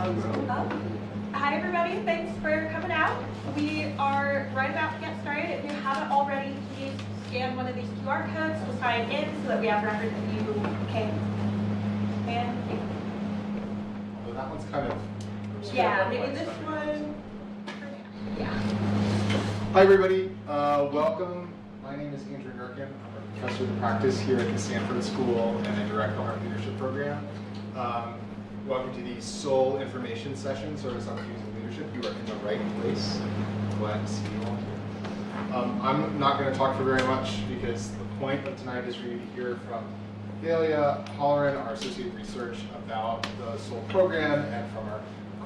Hi everybody, thanks for coming out. We are right about to get started. If you haven't already, please scan one of these QR codes to sign in so that we have record that you can. Well, that one's kind of... Yeah, maybe this one. Yeah. Hi everybody, welcome. My name is Andrew Nurkin. I'm a professor of practice here at the Stanford School and I direct the Hart Leadership Program. Welcome to the Soul Information Session, Service Opportunities and Leadership. You are in the right place. Glad to see you all here. I'm not going to talk for very much because the point of tonight is for you to hear from Thalia Holleran, our Associate Research, about the Soul program and from our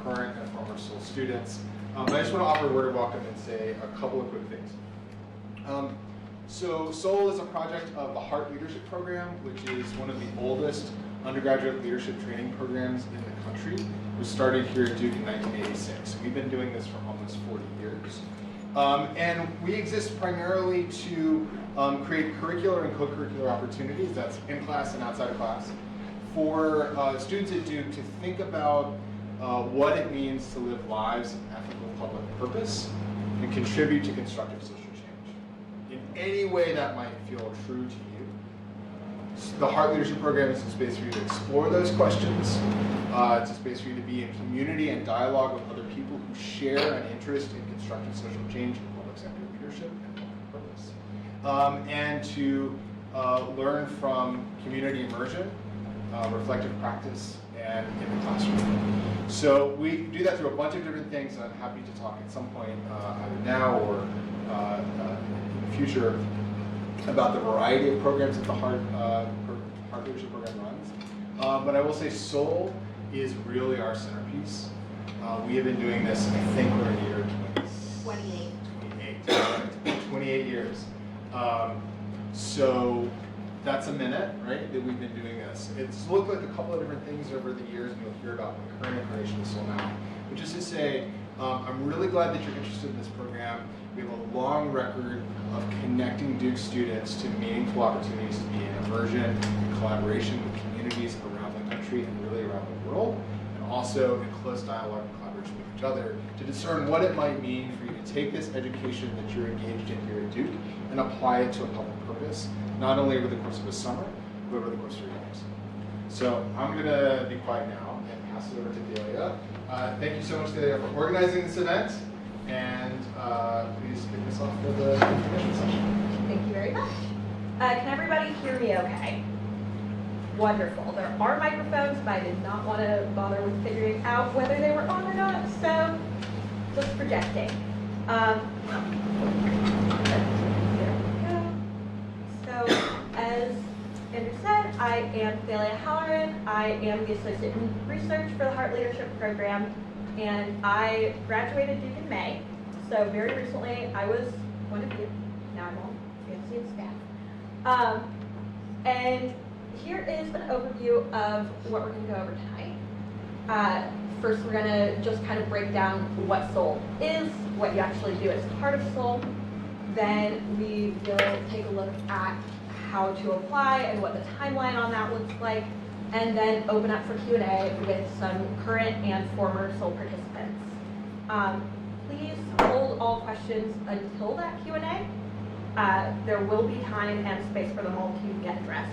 current and former Soul students. But I just want to offer a word of welcome and say a couple of quick things. So Soul is a project of the Hart Leadership Program, which is one of the oldest undergraduate leadership training programs in the country. It was started here at Duke in 1986. We've been doing this for almost 40 years. And we exist primarily to create curricular and co-curricular opportunities, that's in class and outside of class, for students at Duke to think about what it means to live lives of ethical public purpose and contribute to constructive social change in any way that might feel true to you. The Hart Leadership Program is a space for you to explore those questions. It's a space for you to be in community and dialogue with other people who share an interest in constructive social change in public sector leadership and public purpose. And to learn from community immersion, reflective practice, and in the classroom. So we do that through a bunch of different things, and I'm happy to talk at some point, either now or in the future, about the variety of programs that the Hart Leadership Program runs. But I will say Soul is really our centerpiece. We have been doing this, I think we're in year 28 years. So that's a minute, right, that we've been doing this. It's looked like a couple of different things over the years, and you'll hear about the current incarnation of Soul now. But just to say, I'm really glad that you're interested in this program. We have a long record of connecting Duke students to meaningful opportunities to be in immersion and collaboration with communities around the country and really around the world, and also in close dialogue and collaboration with each other to discern what it might mean for you to take this education that you're engaged in here at Duke and apply it to a public purpose, not only over the course of a summer, but over the course of your years. So I'm going to be quiet now and pass it over to Thalia. Thank you so much, Thalia, for organizing this event. And please kick us off for the information session. Thank you very much. Can everybody hear me okay? Wonderful. There are microphones, but I did not want to bother with figuring out whether they were on or not, so just projecting. There we go. So, as Andrew said, I am Thalia Holleran. I am the Associate in Research for the Hart Leadership Program, and I graduated Duke in May. So very recently, I was one of you. Now I'm on fancy and staff. And here is an overview of what we're going to go over tonight. First, we're going to just kind of break down what Soul is, what you actually do as part of Soul. Then we will take a look at how to apply and what the timeline on that looks like, and then open up for Q&A with some current and former Soul participants. Please hold all questions until that Q&A. There will be time and space for them all to get addressed.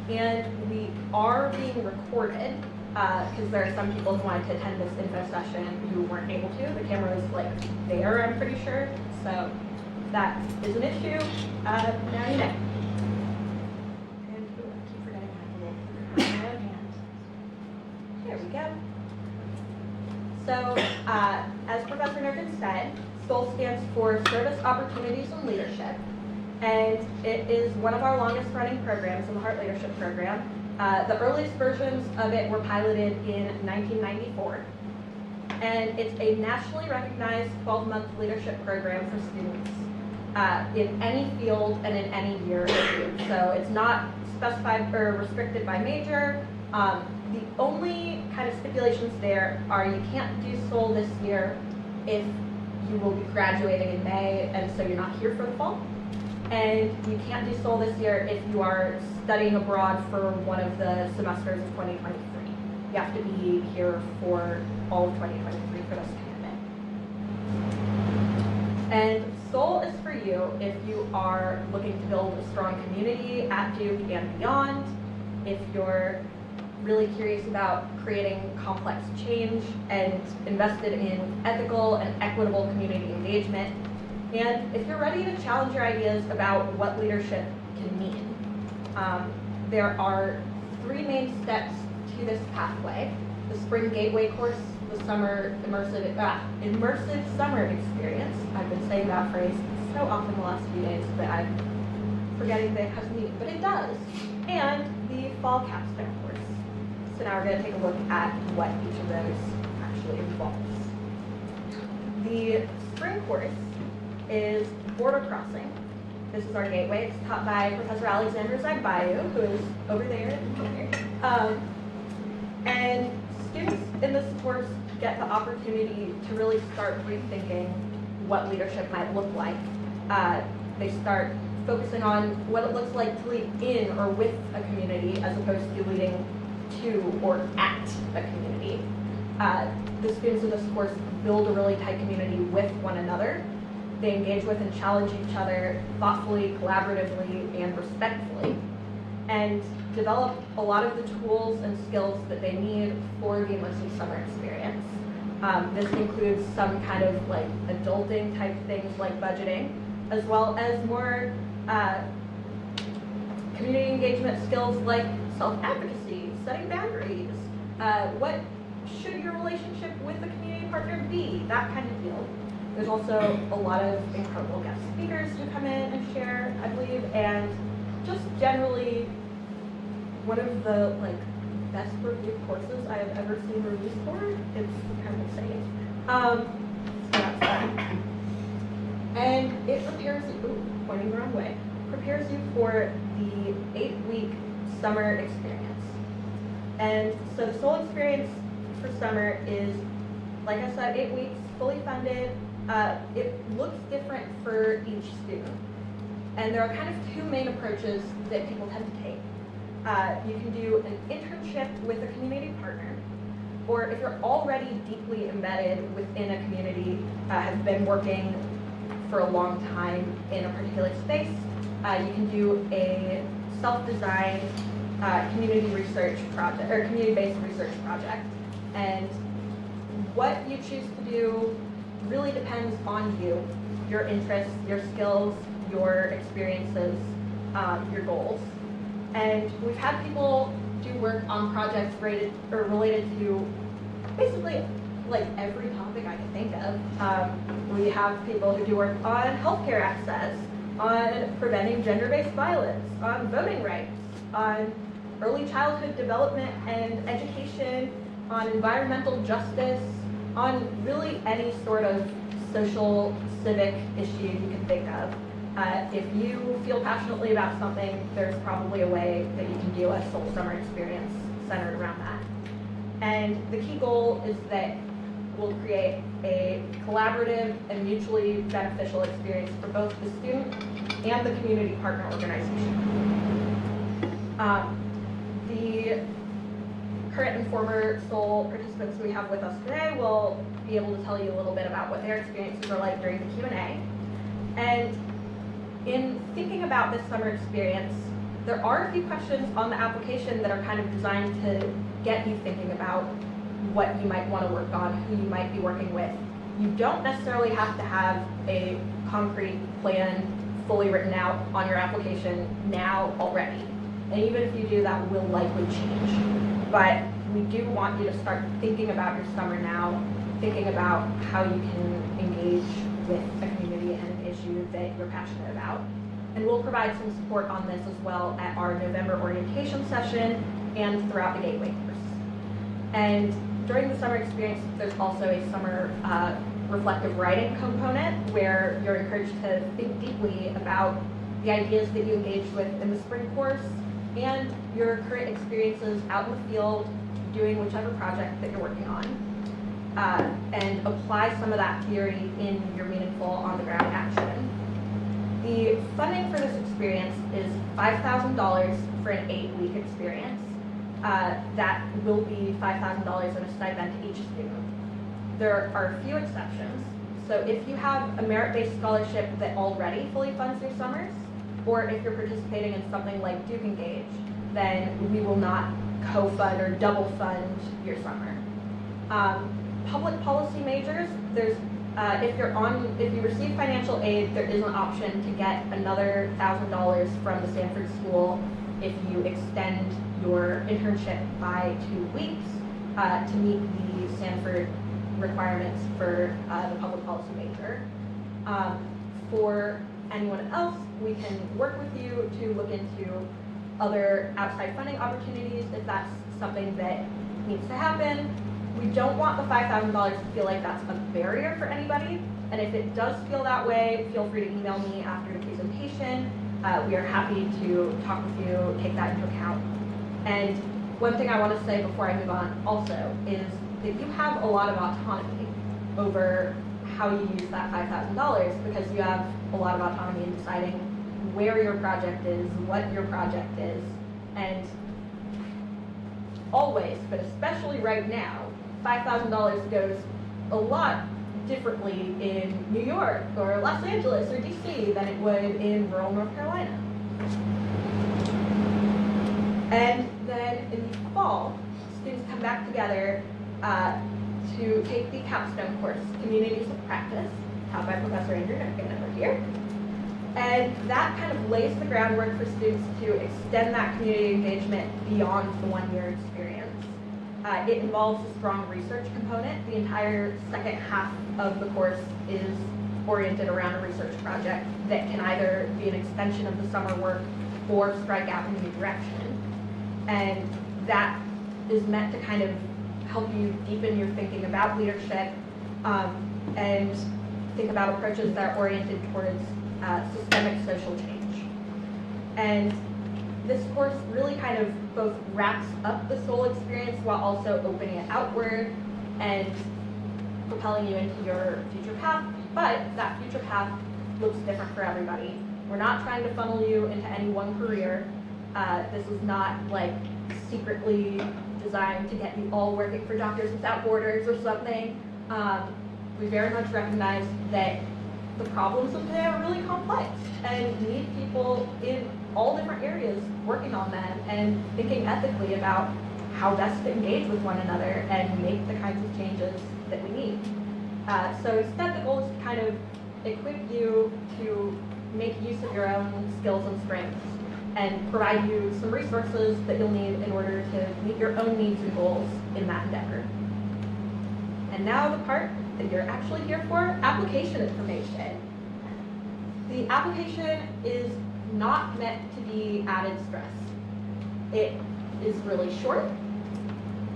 And we are being recorded because there are some people who wanted to attend this info session who weren't able to. The camera is like there, I'm pretty sure. So if that is an issue, now you know. And I keep forgetting I have a little hand. There we go. So, as Professor Nurkin said, SOUL stands for Service Opportunities and Leadership, and it is one of our longest running programs in the Hart Leadership Program. The earliest versions of it were piloted in 1994, and it's a nationally recognized 12-month leadership program for students in any field and in any year. So it's not specified or restricted by major. The only kind of stipulations there are you can't do SOUL this year if you will be graduating in May and so you're not here for the fall. And you can't do SOUL this year if you are studying abroad for one of the semesters of 2023. you have to be here for all of 2023 for this commitment. And SOUL is for you if you are looking to build a strong community at Duke and beyond, if you're really curious about creating complex change and invested in ethical and equitable community engagement, and if you're ready to challenge your ideas about what leadership can mean. There are 3 main steps to this pathway: the Spring Gateway course, the summer immersive summer experience. I've been saying that phrase so often the last few days, but I'm forgetting that it has meaning, but it does. And the fall capstone course. So now we're going to take a look at what each of those actually involves. The spring course is border crossing. This is our gateway. It's taught by Professor Alexander Zagbayu, who is over there in the corner. And students in this course get the opportunity to really start rethinking what leadership might look like. They start focusing on what it looks like to lead in or with a community as opposed to leading to or at a community. The students in this course build a really tight community with one another. They engage with and challenge each other thoughtfully, collaboratively, and respectfully, and develop a lot of the tools and skills that they need for the immersive summer experience. This includes some kind of like adulting type things like budgeting, as well as more community engagement skills like self-advocacy, setting boundaries, what should your relationship with a community partner be, that kind of deal. There's also a lot of incredible guest speakers who come in and share, I believe, and just generally one of the best reviewed courses I have ever seen reviews for. It's kind of insane. So that's that. And it prepares you, pointing the wrong way, prepares you for the 8-week summer experience. And so the SOUL experience for summer is, like I said, 8 weeks, fully funded. It looks different for each student. And there are kind of 2 main approaches that people tend to take. You can do an internship with a community partner, or if you're already deeply embedded within a community, have been working for a long time in a particular space, you can do a self-designed community research project, or community-based research project. And what you choose to do really depends on you, your interests, your skills, your experiences, your goals. And we've had people do work on projects related to basically every topic I can think of. We have people who do work on healthcare access, on preventing gender-based violence, on voting rights, on early childhood development and education, on environmental justice, on really any sort of social, civic issue you can think of. If you feel passionately about something, there's probably a way that you can do a SOUL summer experience centered around that. And the key goal is that we'll create a collaborative and mutually beneficial experience for both the student and the community partner organization. The current and former SOUL participants we have with us today will be able to tell you a little bit about what their experiences are like during the Q&A. And in thinking about this summer experience, there are a few questions on the application that are kind of designed to get you thinking about what you might want to work on, who you might be working with. You don't necessarily have to have a concrete plan fully written out on your application now already. And even if you do, that will likely change. But we do want you to start thinking about your summer now, thinking about how you can engage with a community and an issue that you're passionate about. And we'll provide some support on this as well at our November orientation session and throughout the Gateway course. And during the summer experience, there's also a summer reflective writing component where you're encouraged to think deeply about the ideas that you engaged with in the spring course and your current experiences out in the field doing whichever project that you're working on. And apply some of that theory in your meaningful on-the-ground action. The funding for this experience is $5,000 for an 8-week experience. that will be $5,000 in a stipend to each student. There are a few exceptions. So if you have a merit-based scholarship that already fully funds your summers, or if you're participating in something like Duke Engage, then we will not co-fund or double fund your summer. Public policy majors, there's if you receive financial aid, there is an option to get another $1,000 from the Stanford School if you extend your internship by 2 weeks to meet the Stanford requirements for the public policy major. For anyone else, we can work with you to look into other outside funding opportunities if that's something that needs to happen. We don't want the $5,000 to feel like that's a barrier for anybody, and if it does feel that way, feel free to email me after the presentation. We are happy to talk with you, take that into account. And one thing I want to say before I move on also is that you have a lot of autonomy over how you use that $5,000 because you have a lot of autonomy in deciding where your project is, what your project is, and always, but especially right now, $5,000 goes a lot differently in New York or Los Angeles or DC than it would in rural North Carolina. And then in the fall, students come back together to take the capstone course, Communities of Practice, taught by Professor Andrew Nurkin over here. And that kind of lays the groundwork for students to extend that community engagement beyond the one-year experience. It involves a strong research component. The entire second half of the course is oriented around a research project that can either be an extension of the summer work or strike out in a new direction. And that is meant to kind of help you deepen your thinking about leadership and think about approaches that are oriented towards systemic social change. And this course really kind of both wraps up the soul experience while also opening it outward and propelling you into your future path, but that future path looks different for everybody. We're not trying to funnel you into any one career. This is not like secretly designed to get you all working for Doctors Without Borders or something. We very much recognize that the problems of today are really complex and need people in all different areas working on them and thinking ethically about how best to engage with one another and make the kinds of changes that we need. So instead, the goal is to kind of equip you to make use of your own skills and strengths and provide you some resources that you'll need in order to meet your own needs and goals in that endeavor. And now the part that you're actually here for, application information. The application is not meant to be added stress. It is really short.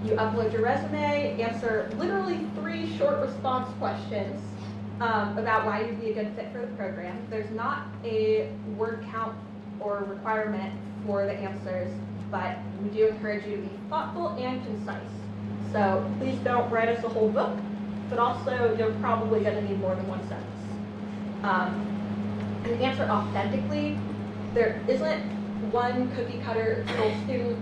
You upload your resume, answer literally 3 short response questions about why you'd be a good fit for the program. There's not a word count or requirement for the answers, but we do encourage you to be thoughtful and concise. So please don't write us a whole book, but also you're probably going to need more than 1 sentence. And answer authentically. There isn't one cookie cutter soul student.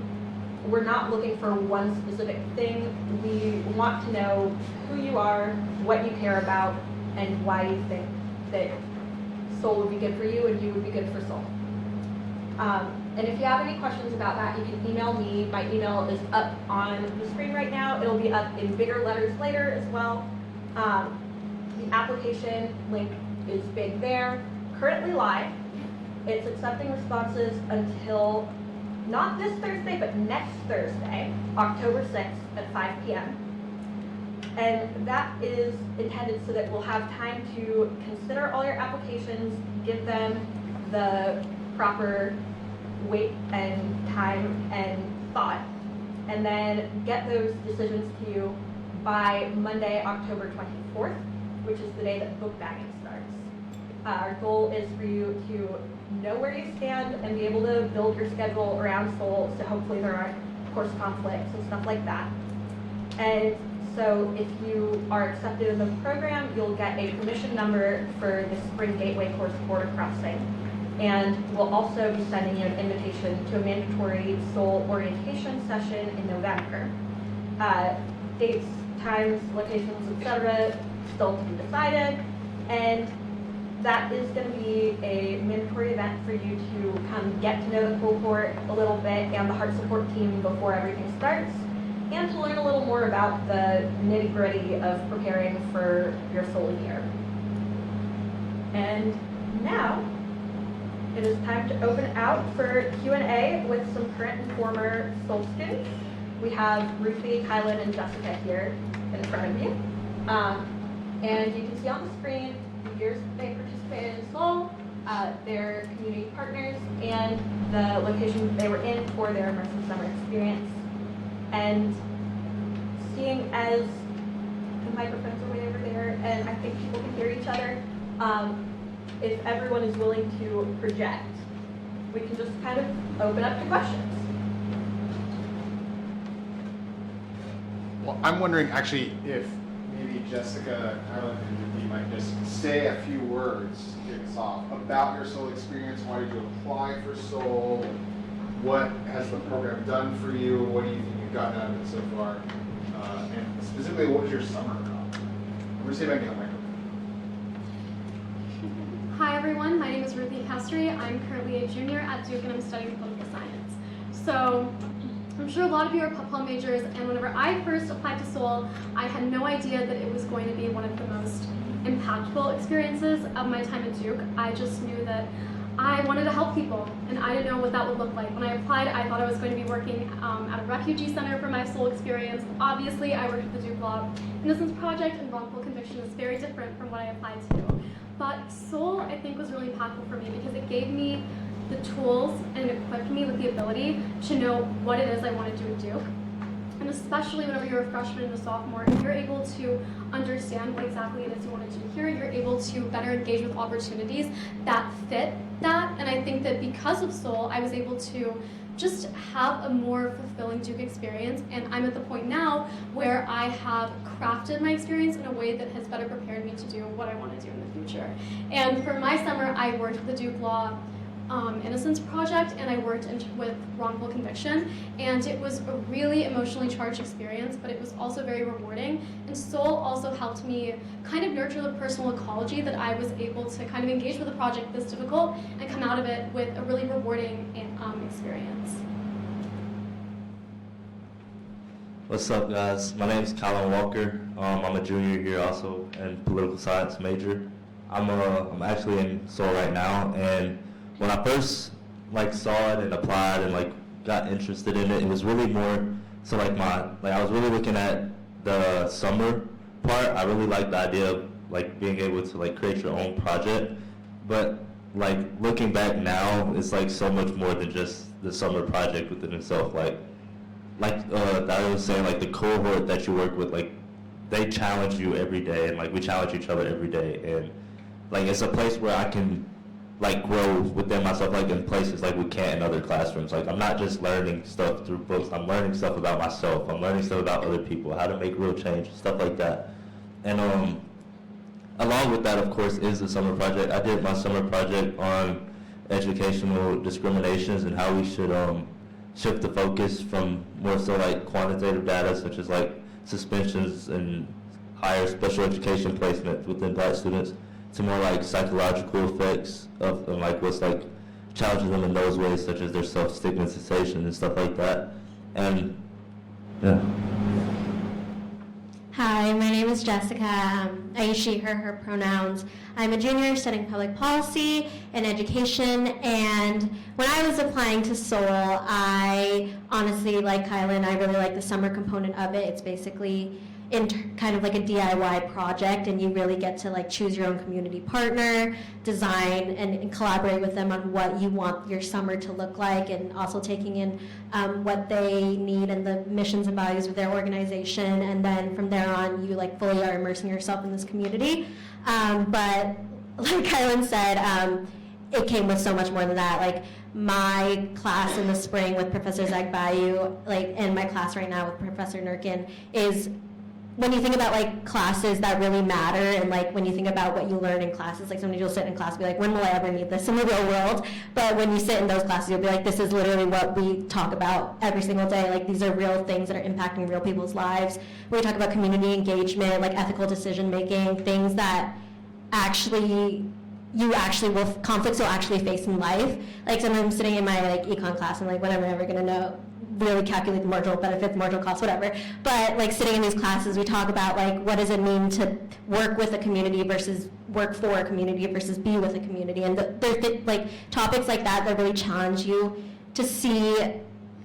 We're not looking for one specific thing. We want to know who you are, what you care about, and why you think that soul would be good for you and you would be good for soul. And if you have any questions about that, you can email me. My email is up on the screen right now. It'll be up in bigger letters later as well. The application link is big there. Currently live. It's accepting responses until not this Thursday, but next Thursday, October 6th at 5 p.m. And that is intended so that we'll have time to consider all your applications, give them the proper weight and time and thought, and then get those decisions to you by Monday, October 24th, which is the day that book bagging starts. Our goal is for you to know where you stand and be able to build your schedule around Soul, so hopefully there aren't course conflicts and stuff like that. And so if you are accepted in the program, you'll get a permission number for the Spring Gateway course border crossing. And we'll also be sending you an invitation to a mandatory Soul orientation session in November. Dates, times, locations, etc. still to be decided. And that is going to be a mandatory event for you to come get to know the cohort a little bit and the Hart support team before everything starts, and to learn a little more about the nitty-gritty of preparing for your Soul year. And now, it is time to open out for Q&A with some current and former Soul students. We have Ruthie, Kylan, and Jessica here in front of you. And you can see on the screen the years they participated in Soul, their community partners, and the location they were in for their immersive summer experience. And seeing as the microphones are way over there, and I think people can hear each other, if everyone is willing to project, we can just kind of open up to questions. Well, I'm wondering actually if maybe Jessica, Carolyn, and Ruthie might just say a few words to kick us off about your Soul experience. Why did you apply for Soul? What has the program done for you? What do you think you've gotten out of it so far? And specifically, what was your summer about? I'm going to see if I can get a microphone. Hi everyone, my name is Ruthie Castry. I'm currently a junior at Duke and I'm studying political science. So I'm sure a lot of you are pub majors, and whenever I first applied to Soul, I had no idea that it was going to be one of the most impactful experiences of my time at Duke. I just knew that I wanted to help people, and I didn't know what that would look like. When I applied, I thought I was going to be working at a refugee center for my Soul experience. Obviously, I worked at the Duke Law Innocence Project, and wrongful conviction is very different from what I applied to. But Soul, I think, was really impactful for me because it gave me the tools and equipped me with the ability to know what it is I want to do at Duke. And especially whenever you're a freshman and a sophomore, if you're able to understand what exactly it is you want to do here, you're able to better engage with opportunities that fit that. And I think that because of Soul, I was able to just have a more fulfilling Duke experience, and I'm at the point now where I have crafted my experience in a way that has better prepared me to do what I want to do in the future. And for my summer, I worked with the Duke Law Innocence Project, and I worked with wrongful conviction, and it was a really emotionally charged experience, but it was also very rewarding. And Soul also helped me kind of nurture the personal ecology that I was able to kind of engage with a project this difficult and come out of it with a really rewarding experience. What's up, guys? My name is Colin Walker. I'm a junior here also and political science major. I'm actually in Soul right now, and when I first saw it and applied and got interested in it, it was really more so I was really looking at the summer part. I really liked the idea of being able to create your own project, but looking back now, it's so much more than just the summer project within itself. I was saying, the cohort that you work with, they challenge you every day, and we challenge each other every day, and it's a place where I can grow within myself, in places we can't in other classrooms. I'm not just learning stuff through books. I'm learning stuff about myself. I'm learning stuff about other people, how to make real change, stuff like that. And along with that, of course, is the summer project. I did my summer project on educational discriminations and how we should shift the focus from more so quantitative data, such as suspensions and higher special education placement within Black students, to more psychological effects of what's challenging them in those ways, such as their self-stigmatization and stuff like that. And yeah. Hi, my name is Jessica. I use she, her pronouns. I'm a junior studying public policy and education, and when I was applying to Soul, I honestly, like Kylan, I really like the summer component of it. It's basically kind of like a DIY project, and you really get to choose your own community partner, design and collaborate with them on what you want your summer to look like, and also taking in what they need and the missions and values of their organization, and then from there on you fully are immersing yourself in this community. But like Kylan said, it came with so much more than that. My class in the spring with Professor Zagbayu, and my class right now with Professor Nurkin is when you think about like classes that really matter, and like when you think about what you learn in classes, like somebody will sit in class and be like, when will I ever need this in the real world? But when you sit in those classes, you'll be like, this is literally what we talk about every single day. Like these are real things that are impacting real people's lives. We talk about community engagement, like ethical decision making, things that actually conflicts you'll actually face in life. Like sometimes I'm sitting in my like econ class and like, when am I ever gonna know really calculate the marginal benefits, marginal costs, whatever. But like sitting in these classes, we talk about like what does it mean to work with a community versus work for a community versus be with a community, and there's like topics like that that really challenge you to see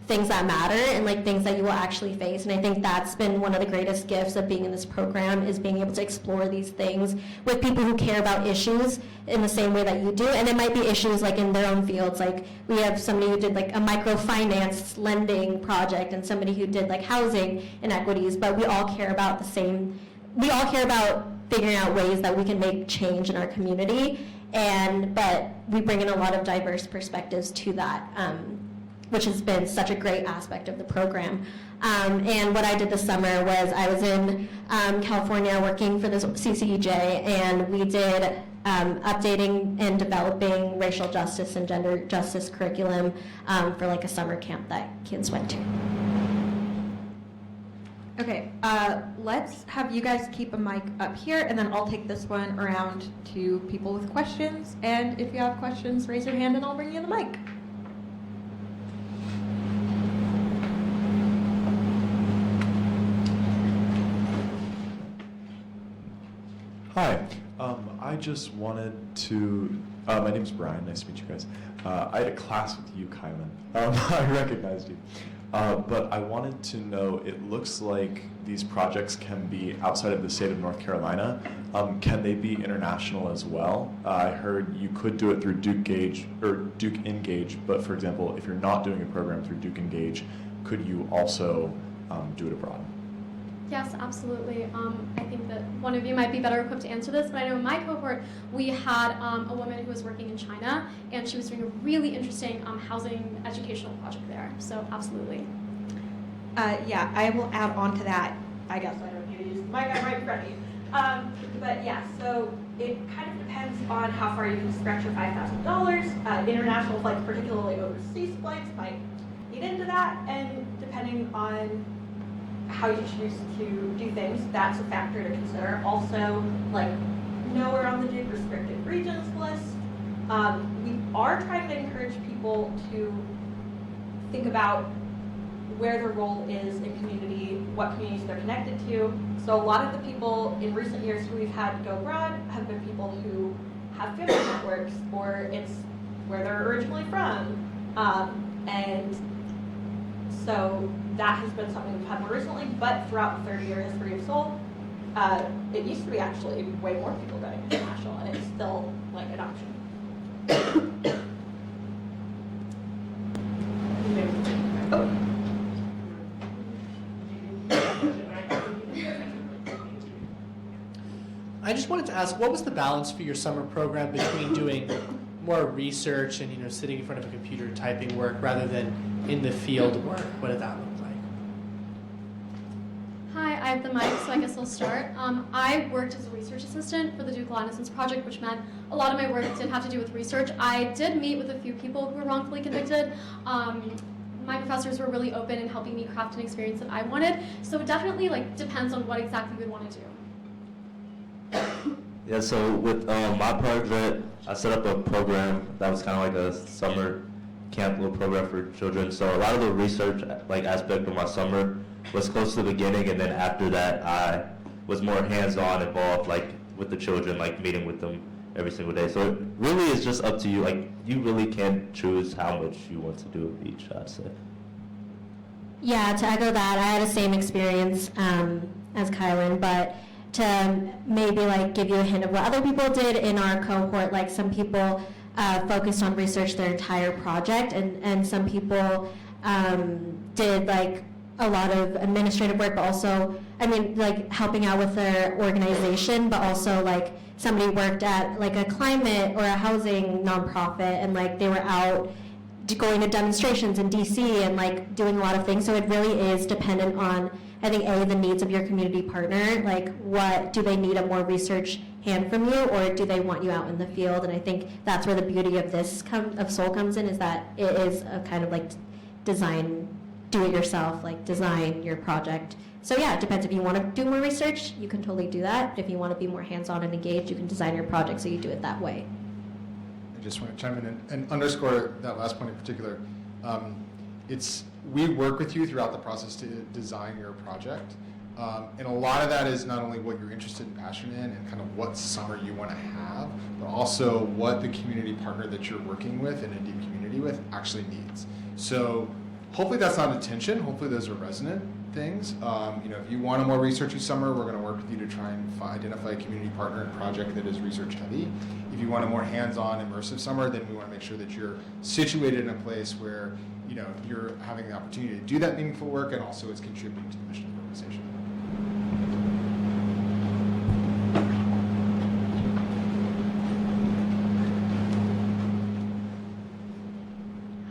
things that matter and like things that you will actually face. And I think that's been one of the greatest gifts of being in this program, is being able to explore these things with people who care about issues in the same way that you do. And it might be issues like in their own fields. Like we have somebody who did like a microfinance lending project and somebody who did like housing inequities, but we all care about the same, we all care about figuring out ways that we can make change in our community. But we bring in a lot of diverse perspectives to that, which has been such a great aspect of the program. And what I did this summer was I was in California working for the CCEJ, and we did updating and developing racial justice and gender justice curriculum for like a summer camp that kids went to. Okay, let's have you guys keep a mic up here, and then I'll take this one around to people with questions. And if you have questions, raise your hand and I'll bring you the mic. Hi, I just wanted to, my name's Brian, nice to meet you guys. I had a class with you, Kylan. I recognized you. But I wanted to know, it looks like these projects can be outside of the state of North Carolina. Can they be international as well? I heard you could do it through Duke Engage, but for example, if you're not doing a program through Duke Engage, could you also do it abroad? Yes, absolutely. I think that one of you might be better equipped to answer this, but I know in my cohort, we had a woman who was working in China, and she was doing a really interesting housing educational project there. So absolutely. Yeah, I will add on to that. I guess I don't need to use the mic, I'm right in front of you. But yeah, so it kind of depends on how far you can stretch your $5,000. International flights, particularly overseas flights, might eat into that, and depending on how you choose to do things, that's a factor to consider. Also, like, nowhere on the Duke restricted regions list. We are trying to encourage people to think about where their role is in community, what communities they're connected to. So a lot of the people in recent years who we've had go abroad have been people who have family networks, or it's where they're originally from. And so that has been something we've had more recently, but throughout the 30-year history of Seoul, it used to be actually way more people going international, and it's still like an option. Oh. I just wanted to ask, what was the balance for your summer program between doing more research and sitting in front of a computer typing work rather than in the field work? What did that look like? Hi, I have the mic, so I guess I'll start. I worked as a research assistant for the Duke Law Innocence Project, which meant a lot of my work did have to do with research. I did meet with a few people who were wrongfully convicted. My professors were really open in helping me craft an experience that I wanted. So it definitely depends on what exactly you would want to do. Yeah, so with my project, I set up a program that was kind of like a summer camp little program for children. So a lot of the research aspect of my summer was close to the beginning, and then after that I was more hands-on involved with the children, meeting with them every single day. So it really is just up to you. You really can choose how much you want to do of each, I'd say. Yeah, to echo that, I had the same experience as Kylan, but to maybe give you a hint of what other people did in our cohort, some people focused on research their entire project, and some people did a lot of administrative work, but also, helping out with their organization, but also somebody worked at a climate or a housing nonprofit, and they were out going to demonstrations in DC and like doing a lot of things. So it really is dependent on, I think, the needs of your community partner. Like, what do they need, a more research hand from you, or do they want you out in the field? And I think that's where the beauty of this of Soul comes in, is that it is a kind of like design, do it yourself, like design your project. So yeah, it depends. If you want to do more research, you can totally do that. If you want to be more hands-on and engaged, you can design your project so you do it that way. I just want to chime in and underscore that last point in particular. We work with you throughout the process to design your project. And a lot of that is not only what you're interested and passionate in and kind of what summer you want to have, but also what the community partner that you're working with and a deep community with actually needs. So hopefully that's not a tension. Hopefully those are resonant things. If you want a more researchy summer, we're going to work with you to try and identify a community partner and project that is research heavy. If you want a more hands-on, immersive summer, then we want to make sure that you're situated in a place where you're having the opportunity to do that meaningful work, and also it's contributing to the mission of the organization.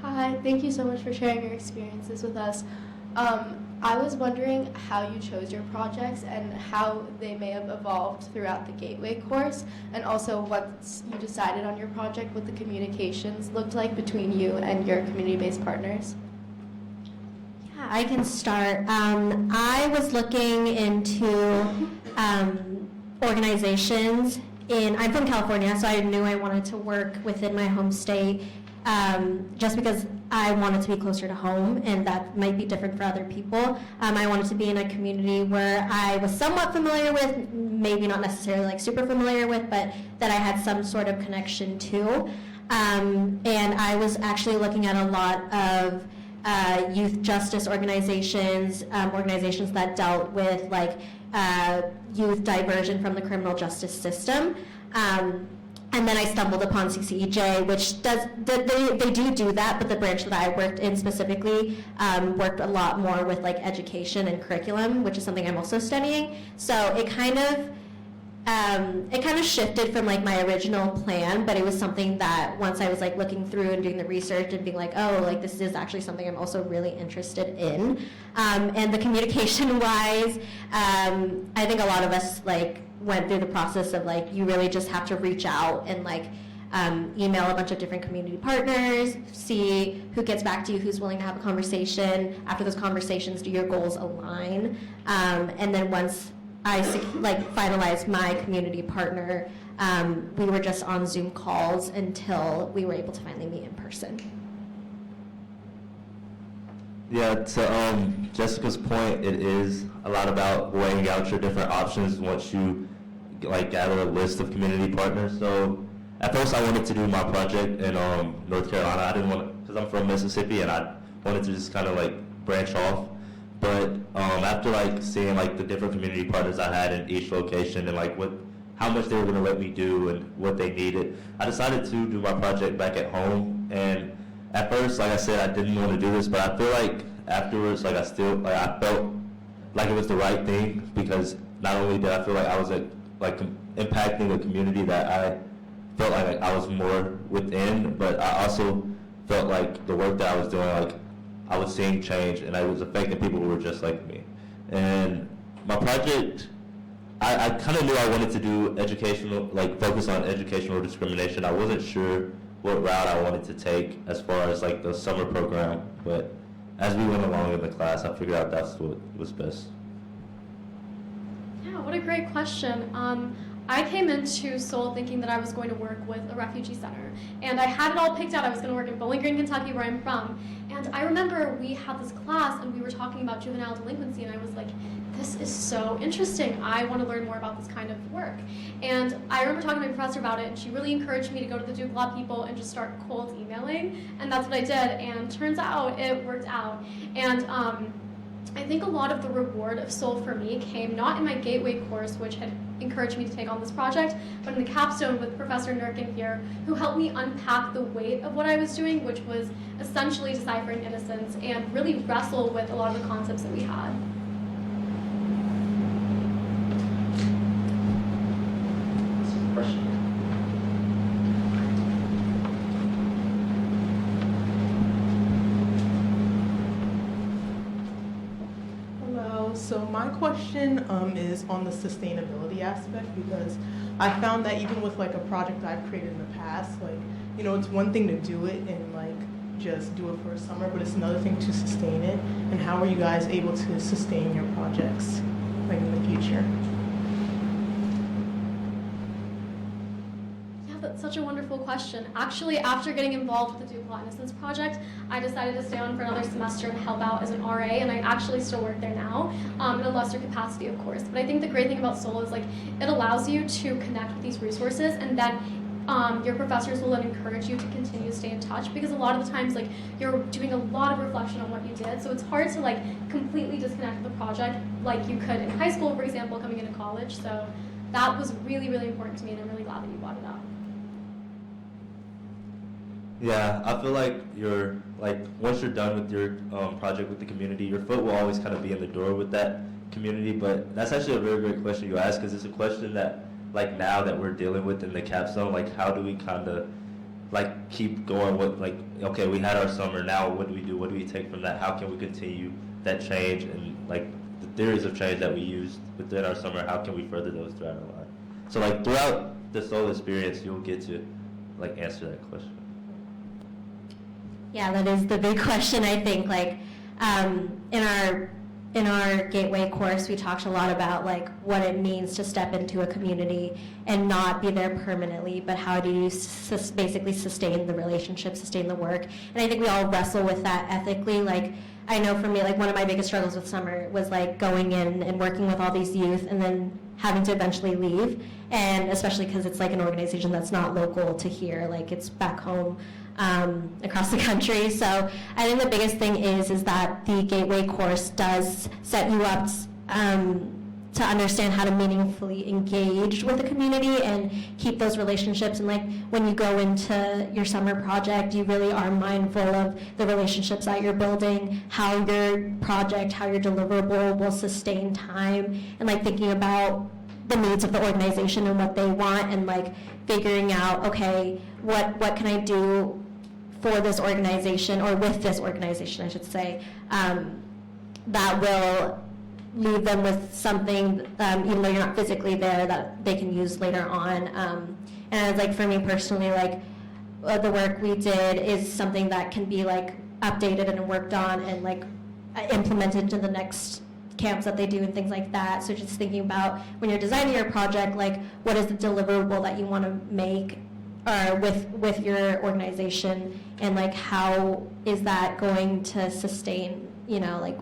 Hi, thank you so much for sharing your experiences with us. I was wondering how you chose your projects and how they may have evolved throughout the Gateway course, and also once you decided on your project, what the communications looked like between you and your community-based partners. Yeah, I can start. I was looking into organizations I'm from California, so I knew I wanted to work within my home state, just because I wanted to be closer to home, and that might be different for other people. I wanted to be in a community where I was somewhat familiar with, maybe not necessarily like super familiar with, but that I had some sort of connection to. And I was actually looking at a lot of youth justice organizations, organizations that dealt with like youth diversion from the criminal justice system. And then I stumbled upon CCEJ, which they do that, but the branch that I worked in specifically worked a lot more with like education and curriculum, which is something I'm also studying. So it kind of shifted from like my original plan, but it was something that once I was like looking through and doing the research and being like, oh, like this is actually something I'm also really interested in. And the communication wise, I think a lot of us like went through the process of like, you really just have to reach out and like email a bunch of different community partners, see who gets back to you, who's willing to have a conversation. After those conversations, do your goals align? And then once I finalized my community partner, we were just on Zoom calls until we were able to finally meet in person. Yeah, to Jessica's point, it is a lot about weighing out your different options once you like gather a list of community partners. So at first I wanted to do my project in North Carolina. I didn't want, because I'm from Mississippi, and I wanted to just kind of like branch off. But after like seeing like the different community partners I had in each location and like how much they were going to let me do and what they needed, I decided to do my project back at home. And at first, like I said, I didn't want to do this, but I feel like afterwards, like I felt like it was the right thing, because not only did I feel like I was impacting a community that I felt like I was more within, but I also felt like the work that I was doing, like I was seeing change, and I was affecting people who were just like me. And my project, I kind of knew I wanted to do educational, like focus on educational discrimination. I wasn't sure what route I wanted to take as far as like the summer program, but as we went along in the class, I figured out that's what was best. Yeah, what a great question. I came into Seoul thinking that I was going to work with a refugee center, and I had it all picked out. I was going to work in Bowling Green, Kentucky, where I'm from. And I remember we had this class and we were talking about juvenile delinquency, and I was like, this is so interesting. I want to learn more about this kind of work. And I remember talking to my professor about it, and she really encouraged me to go to the Duke Law people and just start cold emailing, and that's what I did, and turns out it worked out. And I think a lot of the reward of Seoul for me came not in my Gateway course, which had encouraged me to take on this project, but in the capstone with Professor Nurkin here, who helped me unpack the weight of what I was doing, which was essentially deciphering innocence, and really wrestle with a lot of the concepts that we had. Question? So my question is on the sustainability aspect, because I found that even with like a project I've created in the past, like, you know, it's one thing to do it and like just do it for a summer, but it's another thing to sustain it. And how are you guys able to sustain your projects like in the future? That's such a wonderful question. Actually, after getting involved with the Duke Law Innocence Project, I decided to stay on for another semester and help out as an RA, and I actually still work there now, in a lesser capacity, of course. But I think the great thing about Soul is like it allows you to connect with these resources, and then your professors will then encourage you to continue to stay in touch, because a lot of the times like you're doing a lot of reflection on what you did, so it's hard to like completely disconnect with the project like you could in high school, for example, coming into college. So that was really, really important to me, and I'm really glad that you brought it up. Yeah, I feel like you're like once you're done with your project with the community, your foot will always kind of be in the door with that community. But that's actually a very great question you ask, because it's a question that like now that we're dealing with in the capstone, like how do we kind of like keep going with like, okay, we had our summer, now what do we do? What do we take from that? How can we continue that change and like the theories of change that we used within our summer? How can we further those throughout our life? So like throughout the Soul experience, you'll get to like answer that question. Yeah, that is the big question, I think. Like, in our Gateway course, we talked a lot about like what it means to step into a community and not be there permanently, but how do you basically sustain the relationship, sustain the work. And I think we all wrestle with that ethically. Like, I know for me, like one of my biggest struggles with summer was like going in and working with all these youth and then having to eventually leave. And especially because it's like an organization that's not local to here, like it's back home. Across the country. So I think the biggest thing is that the Gateway course does set you up to understand how to meaningfully engage with the community and keep those relationships. And like when you go into your summer project, you really are mindful of the relationships that you're building, how your project, how your deliverable will sustain time, and like thinking about the needs of the organization and what they want, and like figuring out, okay, what can I do for this organization, or with this organization, I should say, that will leave them with something, even though you're not physically there, that they can use later on. And like for me personally, like the work we did is something that can be like updated and worked on and like implemented to the next camps that they do and things like that. So just thinking about when you're designing your project, like what is the deliverable that you want to make with your organization, and like how is that going to sustain, you know, like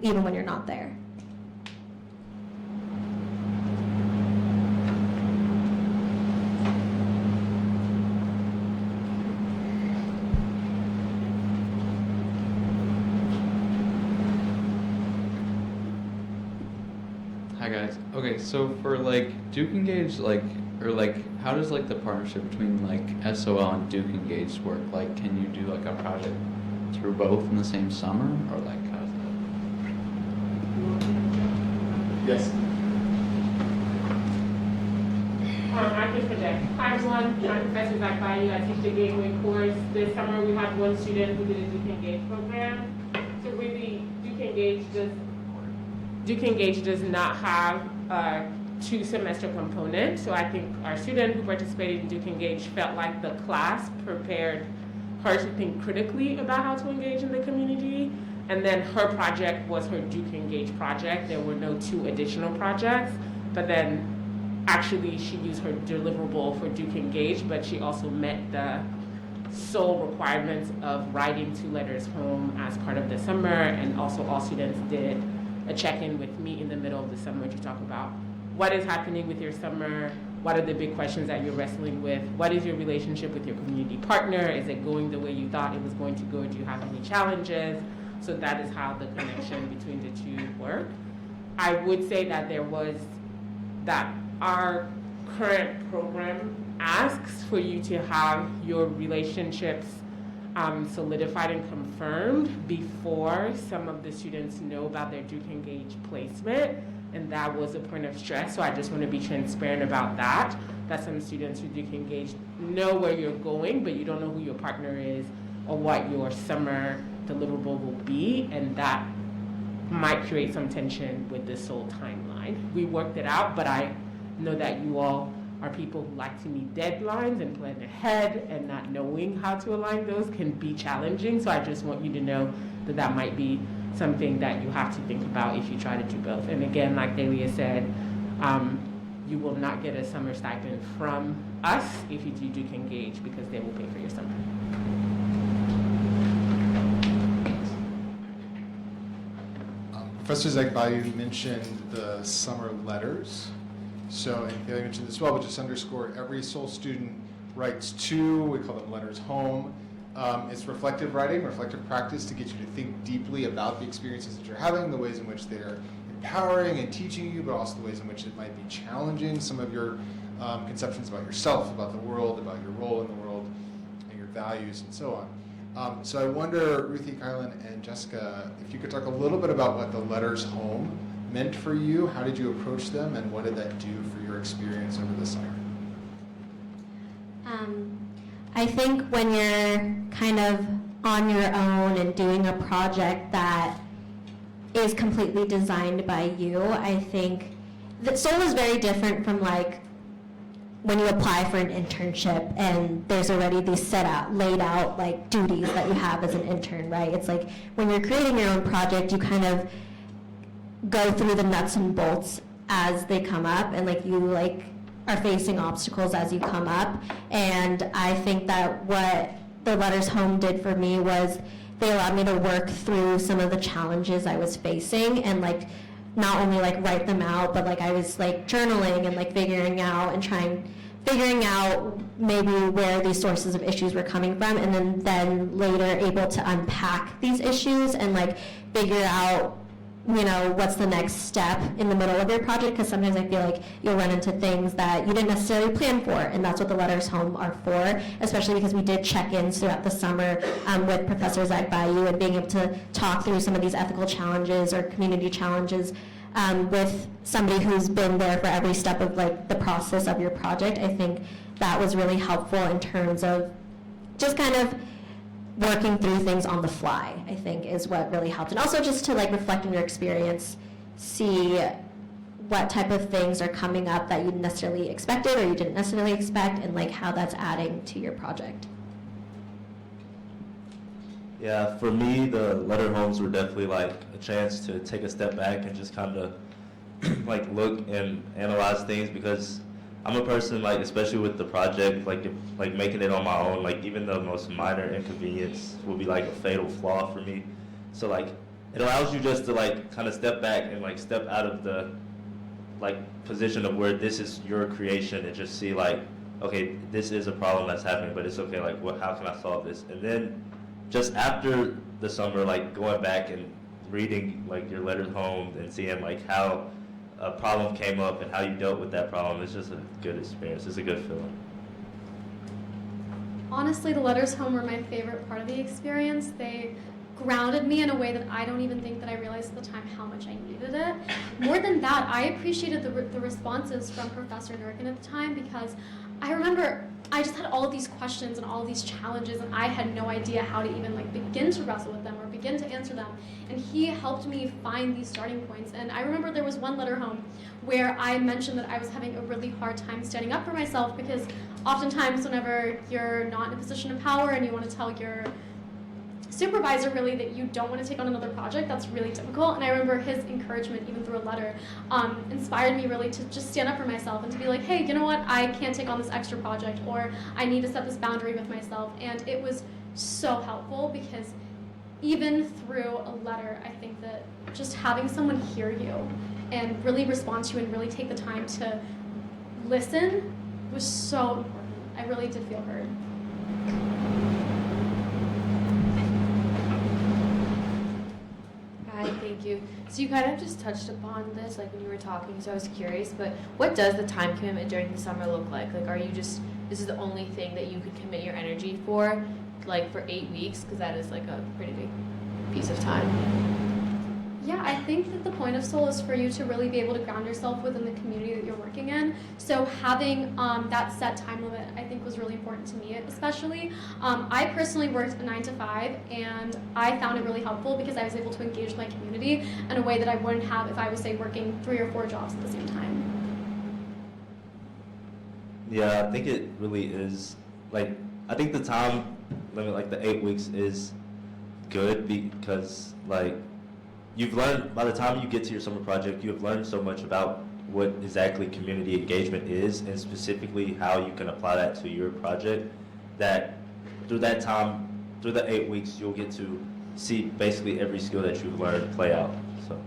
even when you're not there. Hi guys. Okay, so for like Duke Engage, like, or like, how does like the partnership between like SOL and Duke Engage work? Like, can you do like a project through both in the same summer, or like how does that? Yes. I can project. Hi everyone, I'm Professor Zach Bayou. I teach the Gateway course. This summer we have one student who did a Duke Engage program. So really, Duke Engage does not have a 2-semester component. So I think our student who participated in Duke Engage felt like the class prepared her to think critically about how to engage in the community. And then her project was her Duke Engage project. There were no 2 additional projects, but then actually she used her deliverable for Duke Engage, but she also met the sole requirements of writing 2 letters home as part of the summer. And also all students did a check-in with me in the middle of the summer to talk about what is happening with your summer, what are the big questions that you're wrestling with, what is your relationship with your community partner, is it going the way you thought it was going to go, do you have any challenges? So that is how the connection between the 2 work. I would say that our current program asks for you to have your relationships solidified and confirmed before some of the students know about their Duke Engage placement, and that was a point of stress. So I just want to be transparent about that some students who Duke Engage know where you're going, but you don't know who your partner is or what your summer deliverable will be, and that might create some tension with this SOL timeline. We worked it out, but I know that you all are people who like to meet deadlines and plan ahead, and not knowing how to align those can be challenging. So I just want you to know that that might be something that you have to think about if you try to do both. And again, like Delia said, you will not get a summer stipend from us if you do Duke Engage, because they will pay for your summer. Professor Zegbayu mentioned the summer letters. So, and Kaylee mentioned this as well, but just underscore, every SOL student writes two, we call them letters home. It's reflective writing, reflective practice to get you to think deeply about the experiences that you're having, the ways in which they're empowering and teaching you, but also the ways in which it might be challenging some of your conceptions about yourself, about the world, about your role in the world, and your values, and so on. So I wonder, Ruthie, Kylan, and Jessica, if you could talk a little bit about what the letters home meant for you. How did you approach them, and what did that do for your experience over the summer? I think when you're kind of on your own and doing a project that is completely designed by you, I think that SOL is very different from like when you apply for an internship and there's already these laid out like duties that you have as an intern, right? It's like when you're creating your own project, you kind of go through the nuts and bolts as they come up, and like you like are facing obstacles as you come up. And I think that what the letters home did for me was they allowed me to work through some of the challenges I was facing, and like not only like write them out, but like I was like journaling and like figuring out maybe where these sources of issues were coming from, and then later able to unpack these issues and like figure out, you know, what's the next step in the middle of your project, because sometimes I feel like you'll run into things that you didn't necessarily plan for, and that's what the letters home are for, especially because we did check-ins throughout the summer with Professor Zegbayu, and being able to talk through some of these ethical challenges or community challenges with somebody who's been there for every step of like the process of your project. I think that was really helpful in terms of just kind of working through things on the fly, I think, is what really helped. And also just to like reflect on your experience, see what type of things are coming up that you necessarily expected or you didn't necessarily expect, and like how that's adding to your project. Yeah, for me, the letter homes were definitely like a chance to take a step back and just kind of like look and analyze things, because I'm a person, like, especially with the project, like making it on my own, like even the most minor inconvenience will be like a fatal flaw for me. So like it allows you just to like kind of step back and like step out of the like position of where this is your creation, and just see like, okay, this is a problem that's happening, but it's okay, like how can I solve this? And then just after the summer, like going back and reading like your letters home and seeing like how a problem came up and how you dealt with that problem, it's just a good experience. It's a good feeling. Honestly, the letters home were my favorite part of the experience. They grounded me in a way that I don't even think that I realized at the time how much I needed it. More than that, I appreciated the responses from Professor Durkin at the time, because I remember I just had all of these questions and all of these challenges, and I had no idea how to even like begin to wrestle with them or begin to answer them. And he helped me find these starting points. And I remember there was one letter home where I mentioned that I was having a really hard time standing up for myself, because oftentimes whenever you're not in a position of power and you want to tell your supervisor really that you don't want to take on another project, that's really difficult. And I remember his encouragement, even through a letter, inspired me really to just stand up for myself and to be like, hey, you know what, I can't take on this extra project, or I need to set this boundary with myself. And it was so helpful, because even through a letter, I think that just having someone hear you and really respond to you and really take the time to listen was so important. I really did feel heard. Hi, thank you. So you kind of just touched upon this, like when you were talking, so I was curious, but what does the time commitment during the summer look like? Like, are you just, this is the only thing that you could commit your energy for, like for 8 weeks? Because that is like a pretty big piece of time. Yeah, I think that the point of Soul is for you to really be able to ground yourself within the community that you're working in. So having that set time limit, I think, was really important to me, especially. I personally worked a 9 to 5, and I found it really helpful because I was able to engage my community in a way that I wouldn't have if I was, say, working 3 or 4 jobs at the same time. Yeah, I think it really is, like, I think the time limit, like the 8 weeks, is good because, like, you've learned, by the time you get to your summer project, you have learned so much about what exactly community engagement is and specifically how you can apply that to your project, that through that time, through the 8 weeks, you'll get to see basically every skill that you've learned play out. So.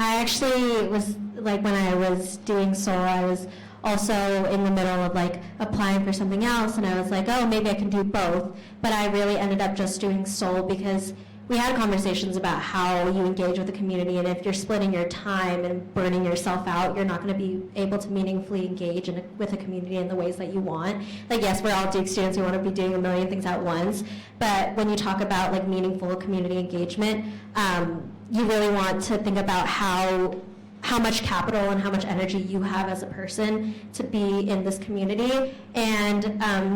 I actually was, like, when I was doing Soul, I was also in the middle of, like, applying for something else, and I was like, oh, maybe I can do both. But I really ended up just doing Soul because we had conversations about how you engage with the community, and if you're splitting your time and burning yourself out, you're not going to be able to meaningfully engage with a community in the ways that you want. Like, yes, we're all Duke students, we want to be doing a million things at once, but when you talk about, like, meaningful community engagement, you really want to think about how much capital and how much energy you have as a person to be in this community. And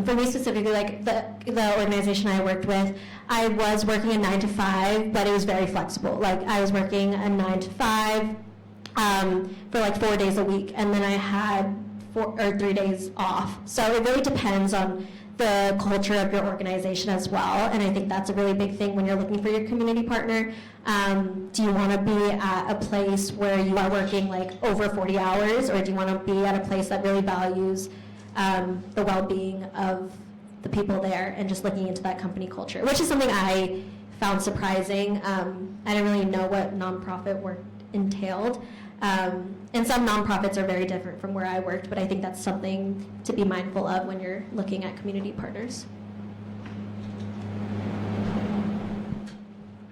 for me specifically, like the organization I worked with, I was working a 9 to 5, but it was very flexible. Like, I was working a 9 to 5 for like 4 days a week, and then I had 3 days off. So it really depends on the culture of your organization as well, and I think that's a really big thing when you're looking for your community partner. Do you want to be at a place where you are working like over 40 hours, or do you want to be at a place that really values the well-being of the people there and just looking into that company culture, which is something I found surprising. I didn't really know what nonprofit work entailed. And some nonprofits are very different from where I worked, but I think that's something to be mindful of when you're looking at community partners.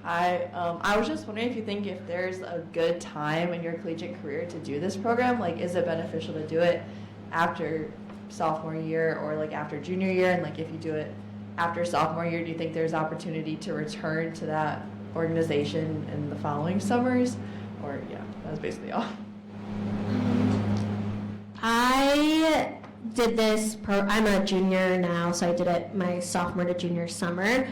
Hi, I was just wondering if there's a good time in your collegiate career to do this program. Like, is it beneficial to do it after sophomore year or like after junior year? And like, if you do it after sophomore year, do you think there's opportunity to return to that organization in the following summers? Or yeah, that was basically all. I did this I'm a junior now, so I did it my sophomore to junior summer.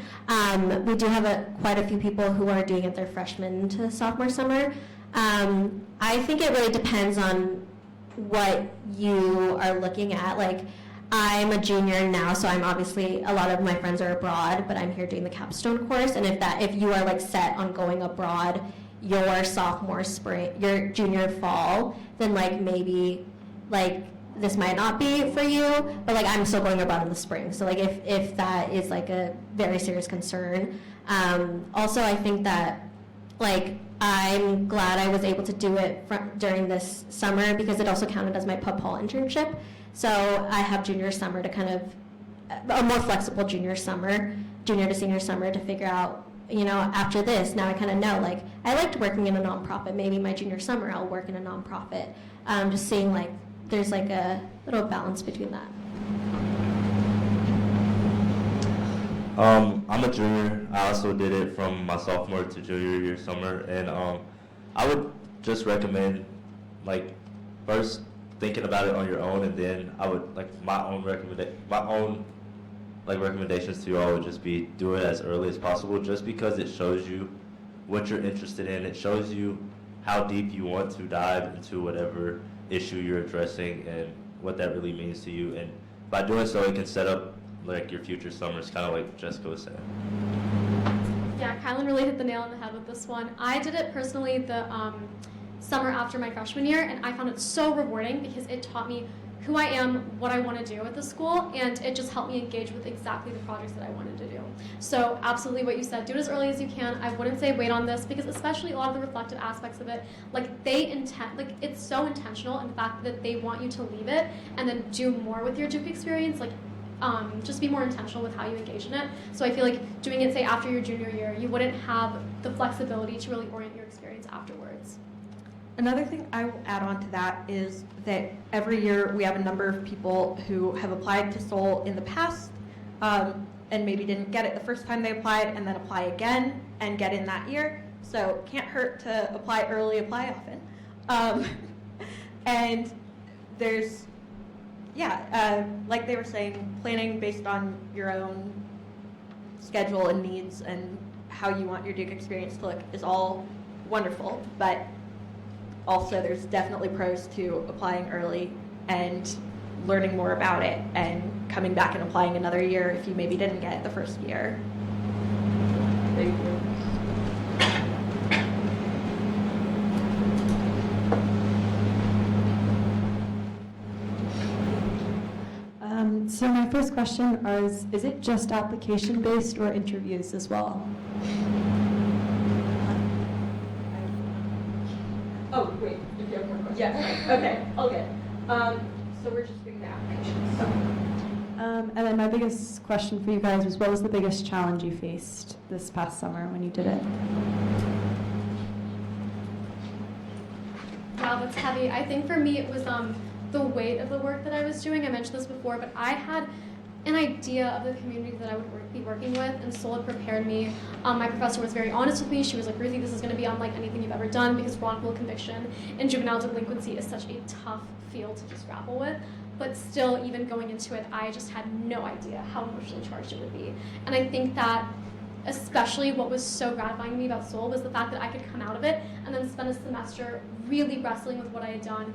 We do have quite a few people who are doing it their freshman to sophomore summer. I think it really depends on what you are looking at. Like, I'm a junior now, so I'm obviously, a lot of my friends are abroad, but I'm here doing the capstone course. And if you are like set on going abroad your sophomore spring, your junior fall, then like maybe like this might not be for you, but like I'm still going abroad in the spring. So like if that is like a very serious concern. Also, I think that like I'm glad I was able to do it during this summer because it also counted as my pub hall internship. So I have junior summer to kind of, a more flexible junior to senior summer to figure out, you know, after this, now I kind of know, like, I liked working in a nonprofit. Maybe my junior summer I'll work in a nonprofit. Just seeing, like, there's, like, a little balance between that. I'm a junior. I also did it from my sophomore to junior year summer, and I would just recommend, like, first thinking about it on your own, and then I would, like, my own recommendations to you all would just be do it as early as possible, just because it shows you what you're interested in. It shows you how deep you want to dive into whatever issue you're addressing and what that really means to you. And by doing so, it can set up like your future summers, kind of like Jessica was saying. Yeah, Kylan really hit the nail on the head with this one. I did it personally the summer after my freshman year, and I found it so rewarding because it taught me who I am, what I want to do at the school, and it just helped me engage with exactly the projects that I wanted to do. So absolutely what you said, do it as early as you can. I wouldn't say wait on this, because especially a lot of the reflective aspects of it, like it's so intentional in the fact that they want you to leave it and then do more with your Duke experience, like just be more intentional with how you engage in it. So I feel like doing it, say, after your junior year, you wouldn't have the flexibility to really orient your experience afterwards. Another thing I will add on to that is that every year we have a number of people who have applied to Soul in the past, and maybe didn't get it the first time they applied, and then apply again and get in that year. So can't hurt to apply early, apply often. And there's, like they were saying, planning based on your own schedule and needs and how you want your Duke experience to look is all wonderful, but also there's definitely pros to applying early and learning more about it and coming back and applying another year if you maybe didn't get it the first year. Thank you. So my first question is it just application based or interviews as well? Oh, wait, if you have more questions. Yes, okay, all good. So we're just doing the applications, so. And then my biggest question for you guys was, what was the biggest challenge you faced this past summer when you did it? Wow, that's heavy. I think for me it was the weight of the work that I was doing. I mentioned this before, but I had an idea of the community that I would be working with, and Sol had prepared me. My professor was very honest with me. She was like, Ruthie, this is going to be unlike anything you've ever done because wrongful conviction and juvenile delinquency is such a tough field to just grapple with. But still, even going into it, I just had no idea how emotionally charged it would be. And I think that especially what was so gratifying to me about Sol was the fact that I could come out of it and then spend a semester really wrestling with what I had done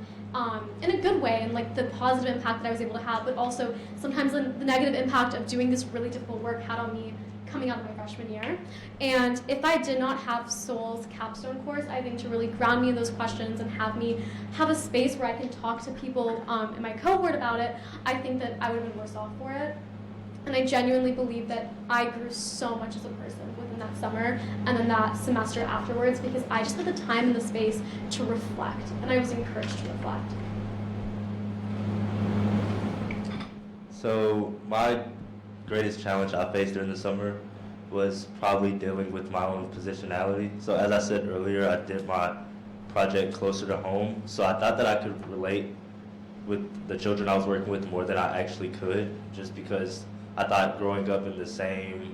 in a good way, and like the positive impact that I was able to have, but also sometimes the negative impact of doing this really difficult work had on me coming out of my freshman year. And if I did not have Sol's capstone course, I think to really ground me in those questions and have me have a space where I can talk to people in my cohort about it, I think that I would have been worse off for it. And I genuinely believe that I grew so much as a person within that summer and then that semester afterwards because I just had the time and the space to reflect, and I was encouraged to reflect. So my greatest challenge I faced during the summer was probably dealing with my own positionality. So as I said earlier, I did my project closer to home, so I thought that I could relate with the children I was working with more than I actually could, just because I thought growing up in the same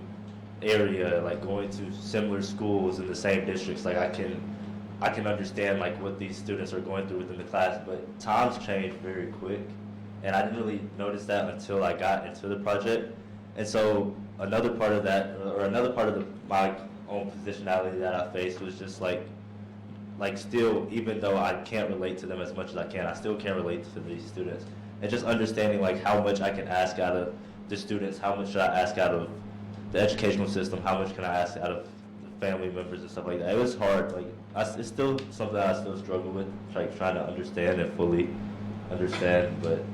area, like going to similar schools in the same districts, like I can understand like what these students are going through within the class, but times change very quick, and I didn't really notice that until I got into the project. And so another part of that, or another part of my own positionality that I faced was just like still, even though I can't relate to them as much as I can, I still can't relate to these students, and just understanding like how much I can ask out of the students, how much should I ask out of the educational system, how much can I ask out of the family members and stuff like that. It was hard. Like it's still something that I still struggle with, like trying to understand and fully understand. But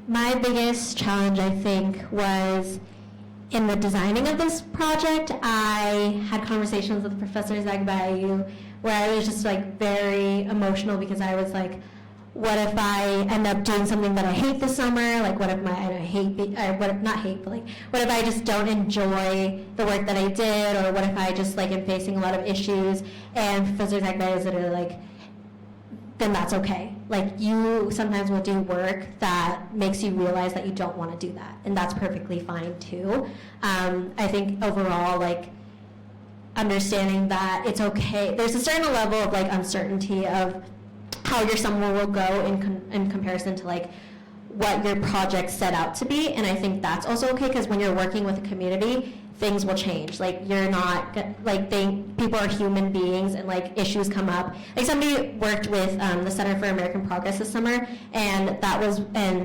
my biggest challenge, I think, was in the designing of this project. I had conversations with Professor Zagbayu where I was just like very emotional because I was like, what if I end up doing something that I hate this summer? Like, what if what if I just don't enjoy the work that I did? Or what if I just like am facing a lot of issues? And Professor Zagbayu is literally like, then that's okay. Like, you sometimes will do work that makes you realize that you don't want to do that. And that's perfectly fine too. I think overall, like, understanding that it's okay. There's a certain level of like uncertainty of how your summer will go in comparison to like what your project set out to be, and I think that's also okay because when you're working with a community, things will change. Like you're not like people are human beings, and like issues come up. Like somebody worked with the Center for American Progress this summer, and